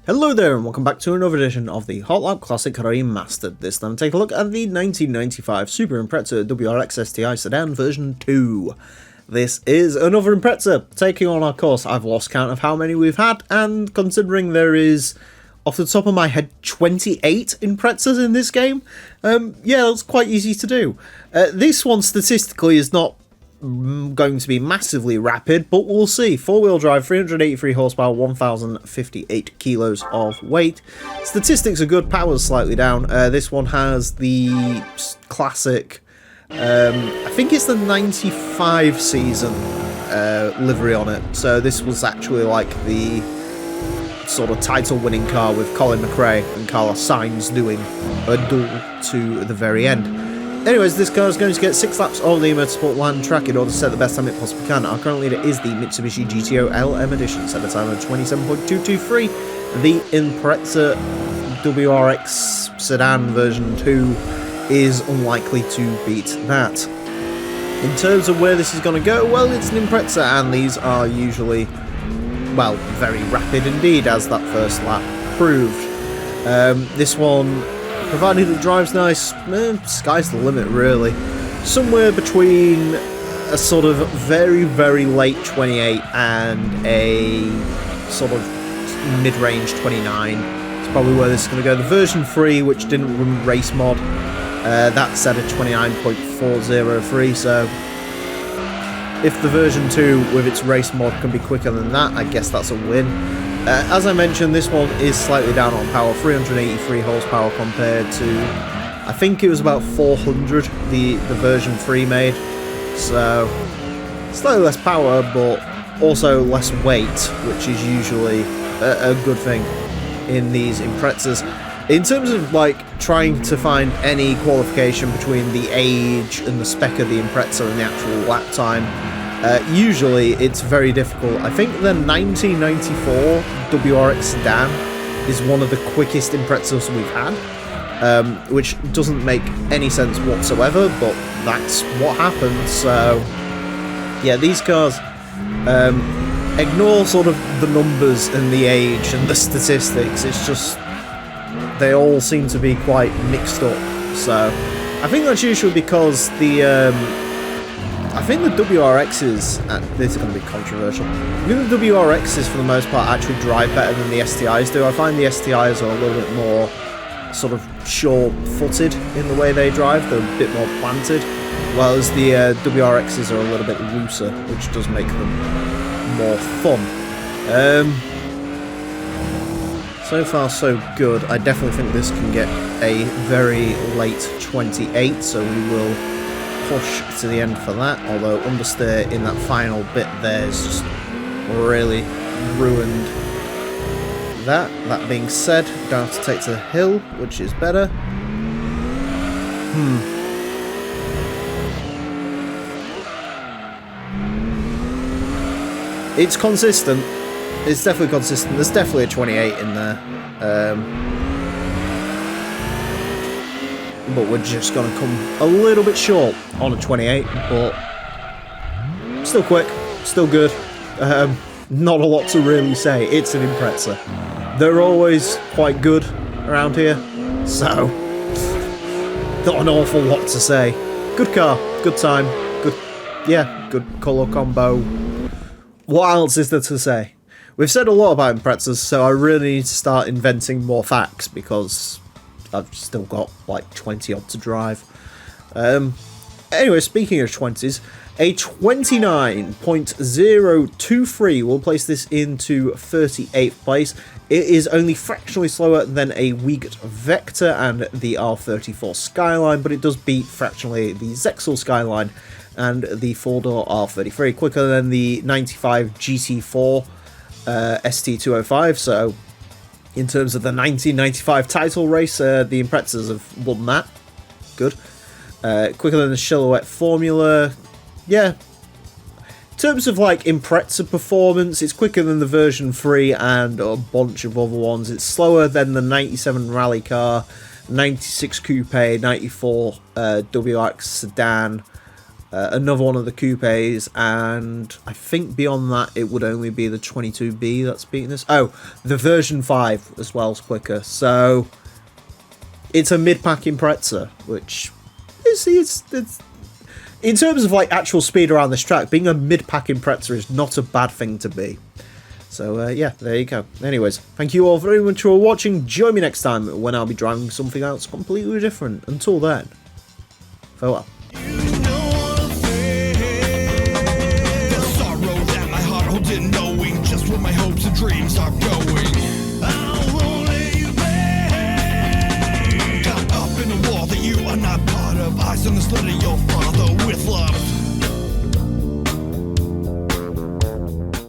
Hello there and welcome back to another edition of the Hot Lap Classic Remastered. This time take a look at the 1995 Super Impreza WRX STI Sedan version 2. This is another Impreza taking on our course. I've lost count of how many we've had, and considering there is, off the top of my head, 28 Imprezas in this game, yeah, that's quite easy to do. This one statistically is not going to be massively rapid, but we'll see. 4-wheel drive, 383 horsepower, 1058 kilos of weight. Statistics are good, power's slightly down. This one has the classic, I think it's the 95 season livery on it. So this was actually like the sort of title winning car with Colin McRae and Carlos Sainz doing a duel to the very end. Anyways, this car is going to get 6 laps of the Motorsport Land track in order to set the best time it possibly can. Our current leader is the Mitsubishi GTO LM Edition, set a time of 27.223. The Impreza WRX Sedan version 2 is unlikely to beat that. In terms of where this is going to go, well, it's an Impreza, and these are usually, well, very rapid indeed, as that first lap proved. This one, provided it drives nice, sky's the limit really. Somewhere between a sort of very, very late 28 and a sort of mid-range 29. It's probably where this is going to go. The version 3, which didn't run race mod, that set at 29.403, so if the version 2 with its race mod can be quicker than that, I guess that's a win. As I mentioned, this one is slightly down on power, 383 horsepower compared to, I think it was about 400 the version 3 made, so slightly less power but also less weight, which is usually a good thing in these Imprezas. In terms of like trying to find any qualification between the age and the spec of the Impreza and the actual lap time, usually it's very difficult. I think the 1994 WRX Sedan is one of the quickest Imprezas we've had, which doesn't make any sense whatsoever, but that's what happens. So yeah, these cars, ignore sort of the numbers and the age and the statistics, it's just they all seem to be quite mixed up. So I think that's usually because I think the WRXs, this is going to be controversial, I think the WRXs for the most part actually drive better than the STIs do. I find the STIs are a little bit more sort of sure-footed in the way they drive, they're a bit more planted, whereas the WRXs are a little bit looser, which does make them more fun. So far so good. I definitely think this can get a very late 28, so we will push to the end for that, although understeer in that final bit there is just really ruined that. That being said, don't have to take to the hill, which is better. It's consistent. It's definitely consistent. There's definitely a 28 in there. But we're just going to come a little bit short on a 28, but still quick, still good. Not a lot to really say. It's an Impreza. They're always quite good around here, so not an awful lot to say. Good car, good time, good, yeah, good colour combo. What else is there to say? We've said a lot about Imprezas, so I really need to start inventing more facts, because I've still got like 20 odd to drive. Anyway, speaking of 20s, a 29.023 will place this into 38th place. It is only fractionally slower than a Wiegert Vector and the R34 Skyline, but it does beat fractionally the Zexel Skyline and the 4-door R33, quicker than the 95 GT4 ST205, so in terms of the 1995 title race, the Imprezas have won that. Good. Quicker than the Silhouette Formula. Yeah. In terms of like Impreza performance, it's quicker than the version 3 and a bunch of other ones. It's slower than the 97 Rally Car, 96 Coupe, 94 WRX Sedan, another one of the coupes, and I think beyond that it would only be the 22B that's beating this. Oh, the version 5 as well is quicker, so it's a mid-pack Impreza, which it's in terms of like actual speed around this track, being a mid-pack Impreza is not a bad thing to be. So yeah, there you go. Anyways, thank you all very much for watching. Join me next time when I'll be driving something else completely different. Until then, farewell. Knowing just where my hopes and dreams are going.